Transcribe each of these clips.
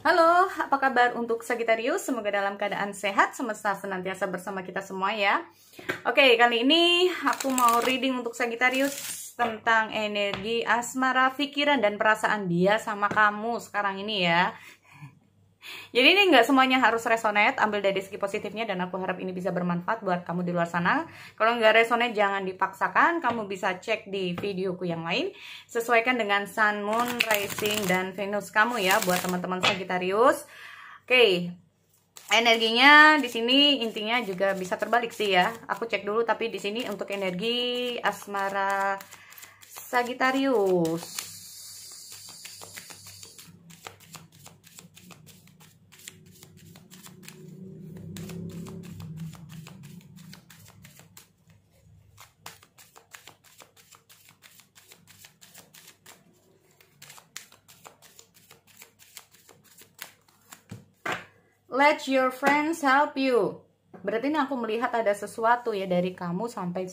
Halo, apa kabar untuk Sagittarius? Semoga dalam keadaan sehat, semesta senantiasa bersama kita semua ya. Oke, kali ini aku mau reading untuk Sagittarius tentang energi asmara, pikiran, dan perasaan dia sama kamu sekarang ini ya. Jadi ini nggak semuanya harus resonate, ambil dari segi positifnya dan aku harap ini bisa bermanfaat buat kamu di luar sana. Kalau nggak resonate jangan dipaksakan, kamu bisa cek di videoku yang lain. Sesuaikan dengan Sun, Moon, Rising, dan Venus kamu ya buat teman-teman Sagittarius. Oke, energinya di sini intinya juga bisa terbalik sih ya. Aku cek dulu tapi di sini untuk energi asmara Sagittarius. Let your friends help you. Berarti ini aku melihat ada sesuatu ya dari kamu sampai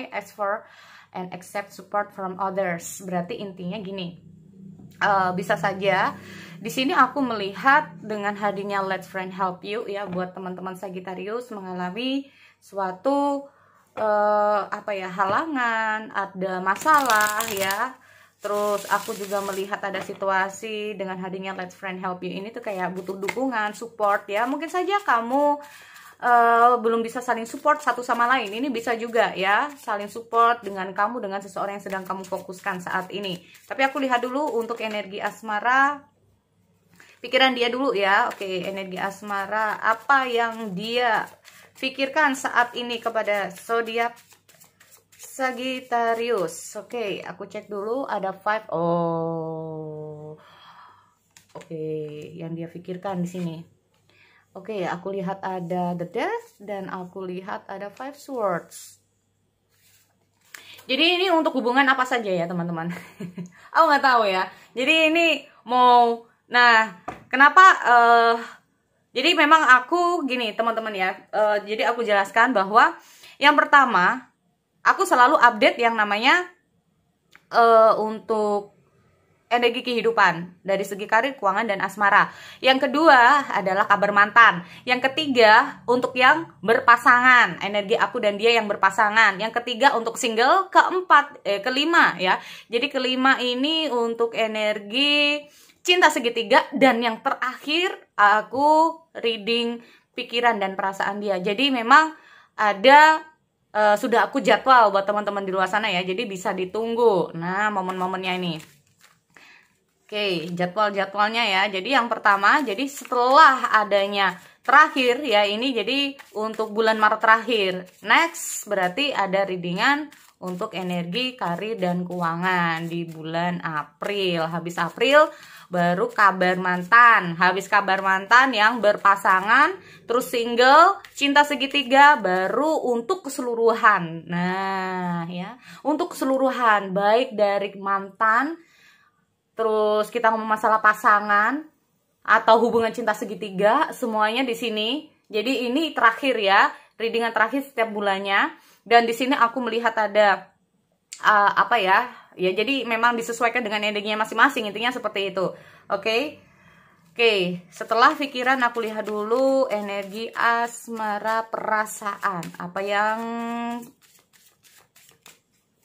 ask for and accept support from others. Berarti intinya gini, bisa saja di sini aku melihat dengan hadirnya let friend help you ya buat teman-teman Sagittarius mengalami suatu halangan, ada masalah ya. Terus aku juga melihat ada situasi dengan hadirnya Let Friend Help You ini tuh kayak butuh dukungan, support ya. Mungkin saja kamu belum bisa saling support satu sama lain. Ini bisa juga ya, saling support dengan kamu, dengan seseorang yang sedang kamu fokuskan saat ini. Tapi aku lihat dulu untuk energi asmara, pikiran dia dulu ya. Oke, energi asmara, apa yang dia pikirkan saat ini kepada zodiak Sagittarius. Oke, aku cek dulu ada 5. Oke, yang dia pikirkan di sini. Oke, aku lihat ada the Death dan aku lihat ada 5 Swords. Jadi ini untuk hubungan apa saja ya, teman-teman? Aku nggak tahu ya. Jadi ini mau kenapa jadi memang aku gini, teman-teman ya. Jadi aku jelaskan bahwa yang pertama, aku selalu update yang namanya untuk energi kehidupan dari segi karir, keuangan, dan asmara. Yang kedua adalah kabar mantan. Yang ketiga untuk yang berpasangan, energi aku dan dia yang berpasangan. Yang ketiga untuk single. Kelima ya. Jadi kelima ini untuk energi cinta segitiga. Dan yang terakhir aku reading pikiran dan perasaan dia. Jadi memang ada sudah aku jadwal buat teman-teman di luar sana ya, jadi bisa ditunggu. Nah, momen-momennya ini. Oke, jadwalnya ya. Jadi yang pertama, jadi setelah adanya terakhir ya ini, jadi untuk bulan Maret terakhir. Next berarti ada readingan untuk energi karir dan keuangan di bulan April. Habis April baru kabar mantan. Habis kabar mantan yang berpasangan, terus single, cinta segitiga, baru untuk keseluruhan. Nah ya, untuk keseluruhan baik dari mantan, terus kita ngomong masalah pasangan atau hubungan cinta segitiga, semuanya di sini. Jadi ini terakhir ya, readingan terakhir setiap bulannya. Dan di sini aku melihat ada ya jadi memang disesuaikan dengan energinya masing-masing, intinya seperti itu. Oke, setelah pikiran aku lihat dulu energi asmara, perasaan apa yang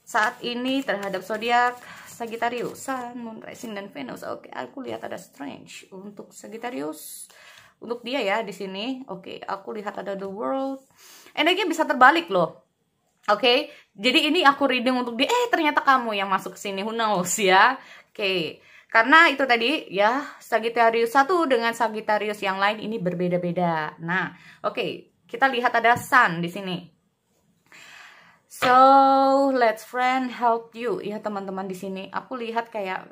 saat ini terhadap zodiak Sagittarius, Sun, Moon, Rising, dan Venus. Oke, aku lihat ada Strange untuk Sagittarius, untuk dia ya di sini. Oke, aku lihat ada The World. Energinya bisa terbalik loh. Oke, jadi ini aku reading untuk dia. Ternyata kamu yang masuk ke sini, who knows ya. Oke, karena itu tadi ya, Sagittarius satu dengan Sagittarius yang lain ini berbeda-beda. Nah, oke, kita lihat ada Sun di sini. So, let's friend help you ya teman-teman di sini. Aku lihat kayak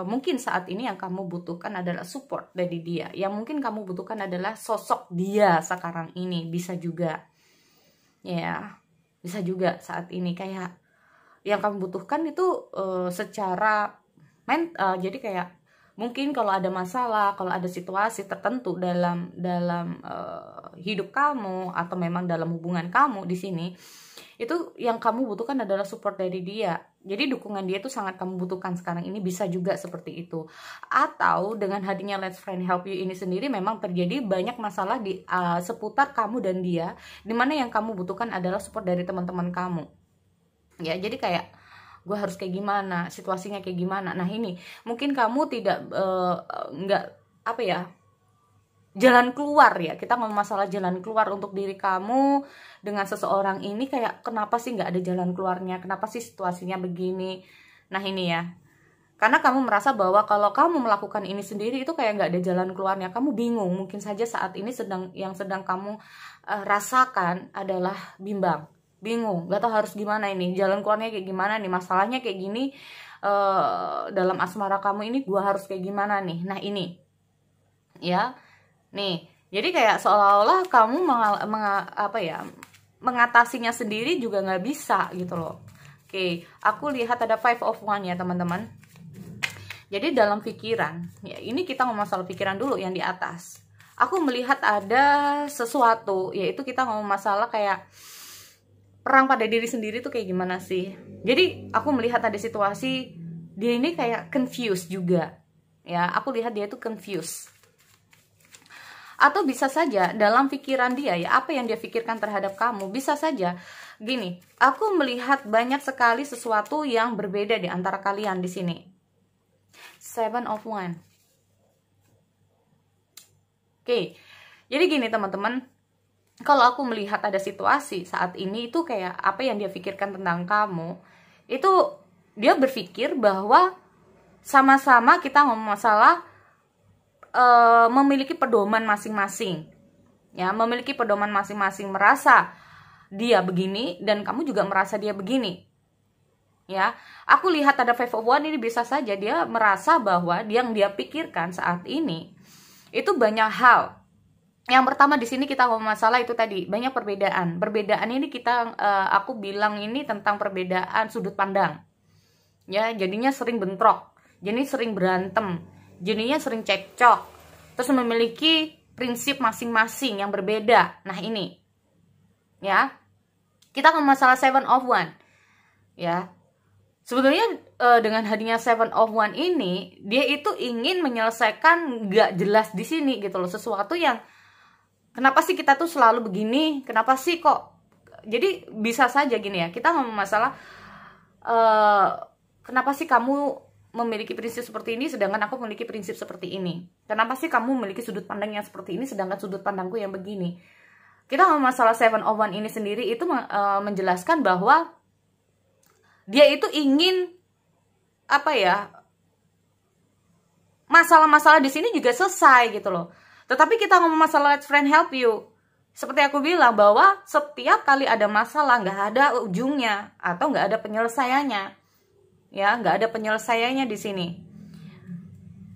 mungkin saat ini yang kamu butuhkan adalah support dari dia. Yang mungkin kamu butuhkan adalah sosok dia sekarang ini, bisa juga. Ya. Bisa juga saat ini kayak yang kamu butuhkan itu secara jadi kayak mungkin kalau ada masalah, kalau ada situasi tertentu dalam hidup kamu atau memang dalam hubungan kamu di sini, itu yang kamu butuhkan adalah support dari dia. Jadi dukungan dia itu sangat kamu butuhkan sekarang ini, bisa juga seperti itu. Atau dengan hadirnya Let's Friend Help You ini sendiri memang terjadi banyak masalah di seputar kamu dan dia, dimana yang kamu butuhkan adalah support dari teman-teman kamu. Ya, jadi kayak gue harus kayak gimana, situasinya kayak gimana. Nah ini mungkin kamu tidak nggak apa ya, jalan keluar ya, kita ngomong masalah jalan keluar untuk diri kamu dengan seseorang ini, kayak kenapa sih nggak ada jalan keluarnya, kenapa sih situasinya begini. Nah ini ya, karena kamu merasa bahwa kalau kamu melakukan ini sendiri itu kayak nggak ada jalan keluarnya, kamu bingung. Mungkin saja saat ini yang sedang kamu rasakan adalah bimbang, bingung, nggak tahu harus gimana ini, jalan keluarnya kayak gimana nih, masalahnya kayak gini, dalam asmara kamu ini gua harus kayak gimana nih. Nah ini ya, nih, jadi kayak seolah-olah kamu mengatasinya sendiri juga nggak bisa gitu loh. Oke, aku lihat ada 5 of Wands ya teman-teman. Jadi dalam pikiran, ya ini kita ngomong masalah pikiran dulu yang di atas. Aku melihat ada sesuatu, yaitu kita ngomong masalah kayak perang pada diri sendiri tuh kayak gimana sih. Jadi aku melihat ada situasi, dia ini kayak confused juga. Ya, aku lihat dia tuh confused. Atau bisa saja dalam pikiran dia ya, apa yang dia pikirkan terhadap kamu, bisa saja gini, aku melihat banyak sekali sesuatu yang berbeda di antara kalian di sini. 7 of Wands. Oke, jadi gini teman-teman, kalau aku melihat ada situasi saat ini itu kayak apa yang dia pikirkan tentang kamu, itu dia berpikir bahwa sama-sama kita ngomong masalah memiliki pedoman masing-masing, ya, memiliki pedoman masing-masing, merasa dia begini dan kamu juga merasa dia begini, ya. Aku lihat ada 5 of Wands ini, bisa saja dia merasa bahwa yang dia pikirkan saat ini itu banyak hal. Yang pertama di sini kita ngomong masalah itu tadi banyak perbedaan. Perbedaan ini aku bilang ini tentang perbedaan sudut pandang, ya. Jadinya sering bentrok, jadi sering berantem, jadinya sering cekcok, terus memiliki prinsip masing-masing yang berbeda. Nah ini, ya, kita ngomong masalah 7 of Wands, ya. Sebetulnya dengan hadirnya 7 of Wands ini, dia itu ingin menyelesaikan nggak jelas di sini gitu loh, sesuatu yang kenapa sih kita tuh selalu begini, kenapa sih kok. Jadi bisa saja gini ya, kita ngomong masalah kenapa sih kamu memiliki prinsip seperti ini sedangkan aku memiliki prinsip seperti ini. Kenapa sih kamu memiliki sudut pandang yang seperti ini sedangkan sudut pandangku yang begini. Kita ngomong masalah 7 of Wands ini sendiri itu menjelaskan bahwa dia itu ingin apa ya, masalah-masalah di sini juga selesai gitu loh. Tetapi kita ngomong masalah Let's Friend Help You, seperti aku bilang bahwa setiap kali ada masalah nggak ada ujungnya atau nggak ada penyelesaiannya, ya, nggak ada penyelesaiannya di sini.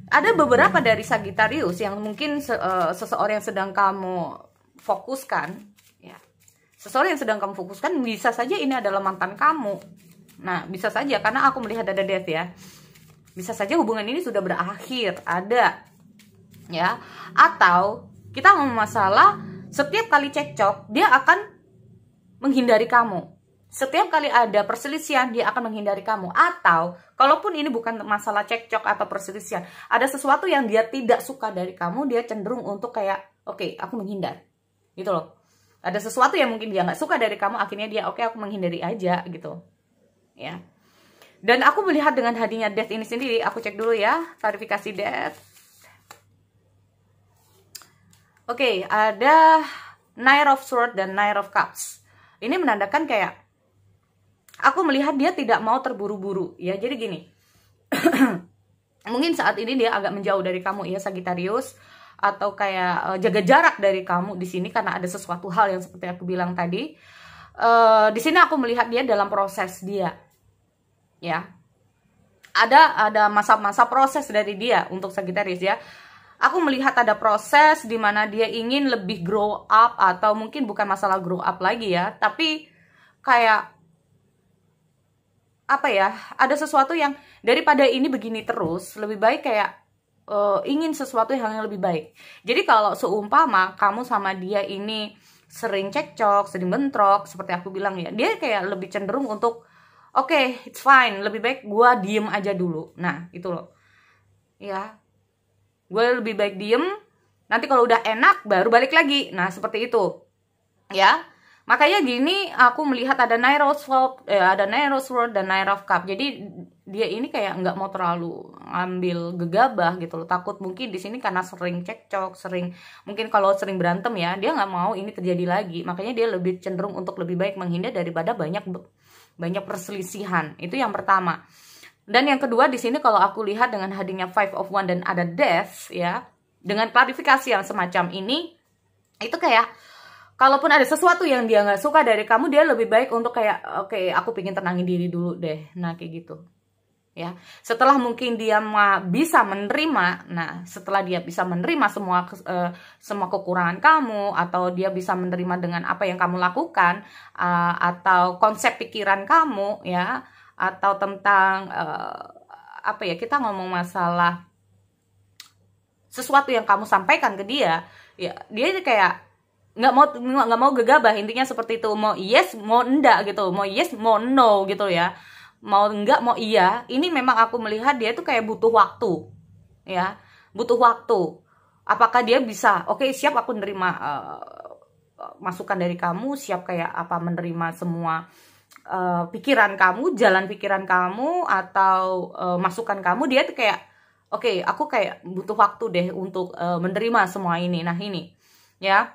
Ada beberapa dari Sagittarius yang mungkin seseorang yang sedang kamu fokuskan, ya, seseorang yang sedang kamu fokuskan bisa saja ini adalah mantan kamu. Nah bisa saja, karena aku melihat ada Death ya, bisa saja hubungan ini sudah berakhir, ada, ya. Atau kita ngomong masalah setiap kali cekcok dia akan menghindari kamu, setiap kali ada perselisihan dia akan menghindari kamu. Atau kalaupun ini bukan masalah cekcok atau perselisihan, ada sesuatu yang dia tidak suka dari kamu, dia cenderung untuk kayak oke, aku menghindar gitu loh. Ada sesuatu yang mungkin dia nggak suka dari kamu, akhirnya dia oke, aku menghindari aja gitu, ya. Dan aku melihat dengan hadirnya Death ini sendiri, aku cek dulu ya klarifikasi Death. Oke, ada Knight of Swords dan Knight of Cups. Ini menandakan kayak aku melihat dia tidak mau terburu-buru, ya. Jadi gini, mungkin saat ini dia agak menjauh dari kamu ya Sagittarius, atau kayak jaga jarak dari kamu di sini karena ada sesuatu hal yang seperti aku bilang tadi. Di sini aku melihat dia dalam proses dia, ya. Ada masa-masa proses dari dia untuk Sagittarius ya. Aku melihat ada proses di mana dia ingin lebih grow up, atau mungkin bukan masalah grow up lagi ya, tapi kayak apa ya, ada sesuatu yang daripada ini begini terus, lebih baik kayak ingin sesuatu yang lebih baik. Jadi kalau seumpama kamu sama dia ini sering cekcok, sering bentrok, seperti aku bilang ya, dia kayak lebih cenderung untuk oke, it's fine, lebih baik gue diem aja dulu. Nah itu loh ya, gue lebih baik diem, nanti kalau udah enak baru balik lagi. Nah seperti itu ya. Makanya gini, aku melihat ada Knight of Swords, ada Knight of Swords dan Knight of Cup. Jadi dia ini kayak nggak mau terlalu ngambil gegabah gitu loh. Takut mungkin di sini karena sering cekcok, mungkin kalau sering berantem ya, dia nggak mau ini terjadi lagi. Makanya dia lebih cenderung untuk lebih baik menghindar daripada banyak perselisihan. Itu yang pertama. Dan yang kedua di sini kalau aku lihat dengan hadirnya Five of Wands dan ada Death ya, dengan klarifikasi yang semacam ini, itu kayak kalaupun ada sesuatu yang dia nggak suka dari kamu, dia lebih baik untuk kayak oke, aku pengen tenangin diri dulu deh. Nah kayak gitu ya. Setelah mungkin dia bisa menerima, nah setelah dia bisa menerima semua kekurangan kamu, atau dia bisa menerima dengan apa yang kamu lakukan, atau konsep pikiran kamu ya, atau tentang apa ya, kita ngomong masalah sesuatu yang kamu sampaikan ke dia ya, dia kayak nggak mau gegabah, intinya seperti itu. Mau yes mau enggak gitu, mau yes mau no gitu ya, mau enggak mau iya. Ini memang aku melihat dia tuh kayak butuh waktu ya, butuh waktu. Apakah dia bisa oke, siap aku menerima masukan dari kamu, siap kayak apa menerima semua pikiran kamu, jalan pikiran kamu, atau masukan kamu. Dia tuh kayak oke, aku kayak butuh waktu deh untuk menerima semua ini. Nah ini ya.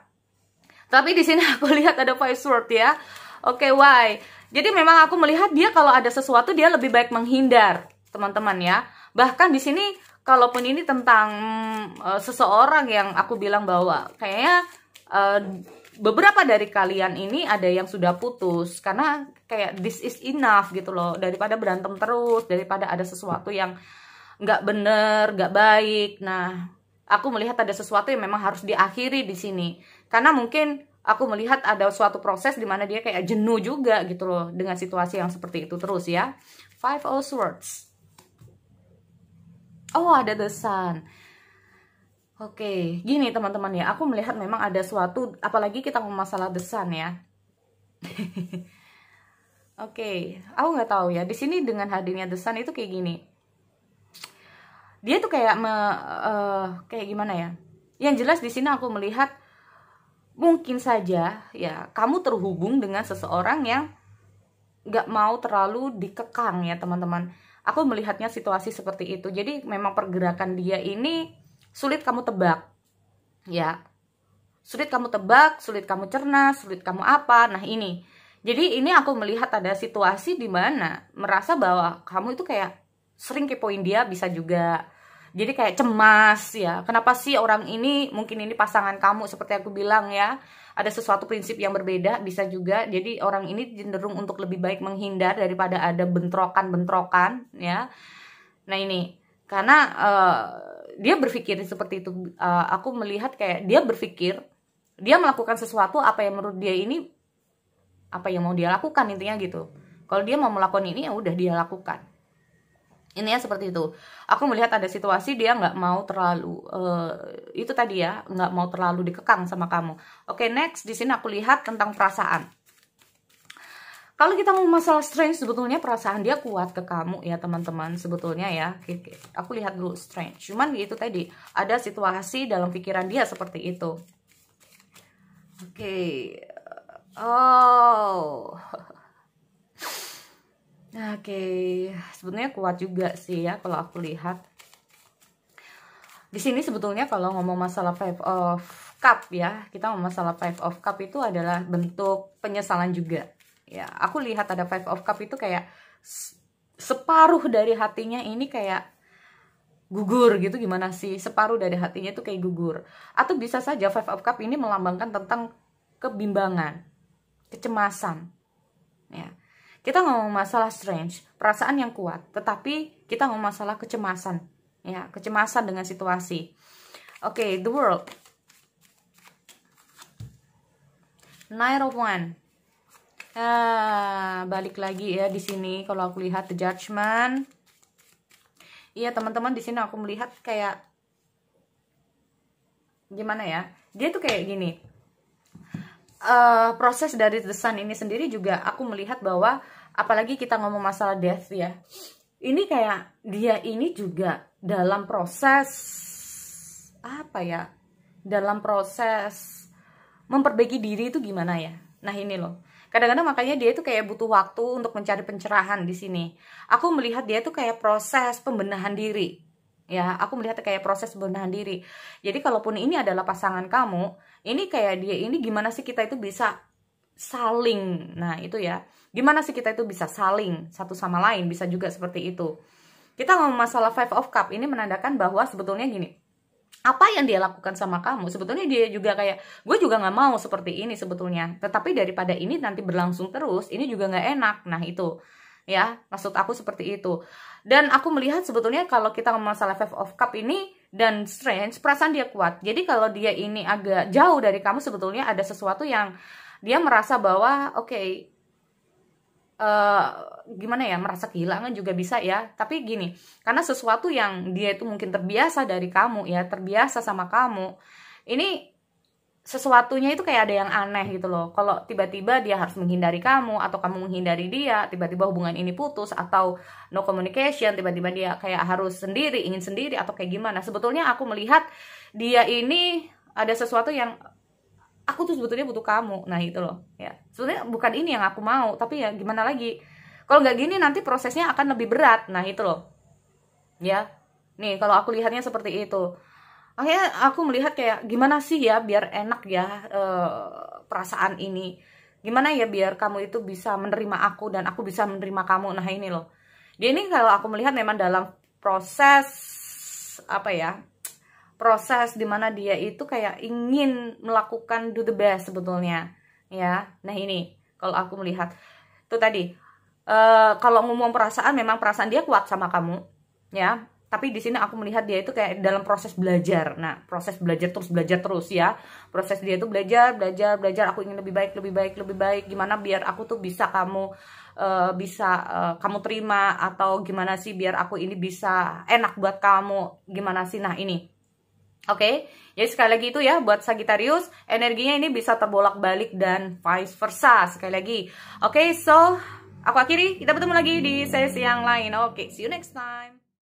Tapi di sini aku lihat ada Five Swords ya. Oke, why? Jadi memang aku melihat dia kalau ada sesuatu dia lebih baik menghindar, teman-teman ya. Bahkan di sini kalaupun ini tentang seseorang yang aku bilang bahwa kayaknya beberapa dari kalian ini ada yang sudah putus karena kayak this is enough gitu loh, daripada berantem terus, daripada ada sesuatu yang nggak bener, nggak baik. Nah, aku melihat ada sesuatu yang memang harus diakhiri di sini. Karena mungkin aku melihat ada suatu proses di mana dia kayak jenuh juga gitu loh dengan situasi yang seperti itu terus ya. Five of Swords. Oh, ada The Sun. Oke, gini teman-teman ya, aku melihat memang ada suatu, apalagi kita ngomong masalah The Sun ya. Oke, aku nggak tahu ya. Di sini dengan hadirnya The Sun itu kayak gini. Dia tuh kayak kayak gimana ya? Yang jelas di sini aku melihat mungkin saja ya kamu terhubung dengan seseorang yang nggak mau terlalu dikekang ya teman-teman. Aku melihatnya situasi seperti itu. Jadi memang pergerakan dia ini sulit kamu tebak ya. Sulit kamu tebak, sulit kamu cerna, sulit kamu apa. Nah ini. Jadi ini aku melihat ada situasi di mana merasa bahwa kamu itu kayak sering kepoin dia, bisa juga. Jadi kayak cemas ya, kenapa sih orang ini, mungkin ini pasangan kamu seperti aku bilang ya, ada sesuatu prinsip yang berbeda, bisa juga. Jadi orang ini cenderung untuk lebih baik menghindar daripada ada bentrokan-bentrokan ya. Nah ini, karena dia berpikir seperti itu. Aku melihat kayak dia berpikir, dia melakukan sesuatu apa yang menurut dia ini, apa yang mau dia lakukan intinya gitu. Kalau dia mau melakukan ini ya udah dia lakukan. Ini ya seperti itu. Aku melihat ada situasi dia nggak mau terlalu itu tadi ya, nggak mau terlalu dikekang sama kamu. Oke, next di sini aku lihat tentang perasaan. Kalau kita ngomong masalah strange, sebetulnya perasaan dia kuat ke kamu ya teman-teman, sebetulnya ya. Oke, aku lihat dulu strange. Cuman itu tadi ada situasi dalam pikiran dia seperti itu. Oke. Oh. Oke, sebetulnya kuat juga sih ya kalau aku lihat. Di sini sebetulnya kalau ngomong masalah Five of Cup ya, kita ngomong masalah Five of Cup itu adalah bentuk penyesalan juga. Ya, aku lihat ada Five of Cup itu kayak separuh dari hatinya ini kayak gugur gitu, gimana sih? Separuh dari hatinya itu kayak gugur. Atau bisa saja Five of Cup ini melambangkan tentang kebimbangan, kecemasan. Ya. Kita ngomong masalah strange, perasaan yang kuat, tetapi kita ngomong masalah kecemasan, ya, kecemasan dengan situasi. Oke, the world, Knight of Wands. Balik lagi ya di sini kalau aku lihat the Judgment. Iya teman-teman, di sini aku melihat kayak gimana ya? Dia tuh kayak gini. proses dari The Sun ini sendiri juga aku melihat bahwa, apalagi kita ngomong masalah death ya, ini kayak dia ini juga dalam proses apa ya, dalam proses memperbaiki diri itu gimana ya. Nah ini loh, kadang-kadang makanya dia itu kayak butuh waktu untuk mencari pencerahan di sini. Aku melihat dia tuh kayak proses pembenahan diri. Ya, aku melihat kayak proses pembenahan diri. Jadi kalaupun ini adalah pasangan kamu, ini kayak dia ini gimana sih kita itu bisa saling. Nah, itu ya. Gimana sih kita itu bisa saling satu sama lain, bisa juga seperti itu. Kita ngomong masalah Five of Cup, ini menandakan bahwa sebetulnya gini, apa yang dia lakukan sama kamu, sebetulnya dia juga kayak, gue juga nggak mau seperti ini sebetulnya. Tetapi daripada ini nanti berlangsung terus, ini juga nggak enak. Nah, itu. Ya, maksud aku seperti itu. Dan aku melihat sebetulnya kalau kita ngomong masalah Five of Cup ini dan Strange, perasaan dia kuat. Jadi kalau dia ini agak jauh dari kamu, sebetulnya ada sesuatu yang dia merasa bahwa gimana ya, merasa kehilangan juga bisa ya. Tapi gini, karena sesuatu yang dia itu mungkin terbiasa dari kamu ya, terbiasa sama kamu, ini sesuatunya itu kayak ada yang aneh gitu loh. Kalau tiba-tiba dia harus menghindari kamu, atau kamu menghindari dia, tiba-tiba hubungan ini putus, atau no communication, tiba-tiba dia kayak harus sendiri, ingin sendiri, atau kayak gimana. Sebetulnya aku melihat dia ini ada sesuatu yang, aku tuh sebetulnya butuh kamu. Nah itu loh ya, sebetulnya bukan ini yang aku mau, tapi ya gimana lagi, kalau nggak gini nanti prosesnya akan lebih berat. Nah itu loh ya, nih kalau aku lihatnya seperti itu. Akhirnya aku melihat kayak gimana sih ya biar enak ya perasaan ini, gimana ya biar kamu itu bisa menerima aku dan aku bisa menerima kamu. Nah ini loh, dia ini kalau aku melihat memang dalam proses apa ya, proses dimana dia itu kayak ingin melakukan do the best sebetulnya ya. Nah ini kalau aku melihat itu tadi, kalau ngomong perasaan, memang perasaan dia kuat sama kamu ya. Tapi di sini aku melihat dia itu kayak dalam proses belajar. Nah, proses belajar terus ya. Proses dia itu belajar. Aku ingin lebih baik. Gimana biar aku tuh bisa kamu kamu terima, atau gimana sih biar aku ini bisa enak buat kamu. Gimana sih? Nah, ini. Oke. Jadi sekali lagi itu ya buat Sagittarius, energinya ini bisa terbolak-balik dan vice versa. Sekali lagi. Oke, so aku akhiri. Kita bertemu lagi di sesi yang lain. Oke, see you next time.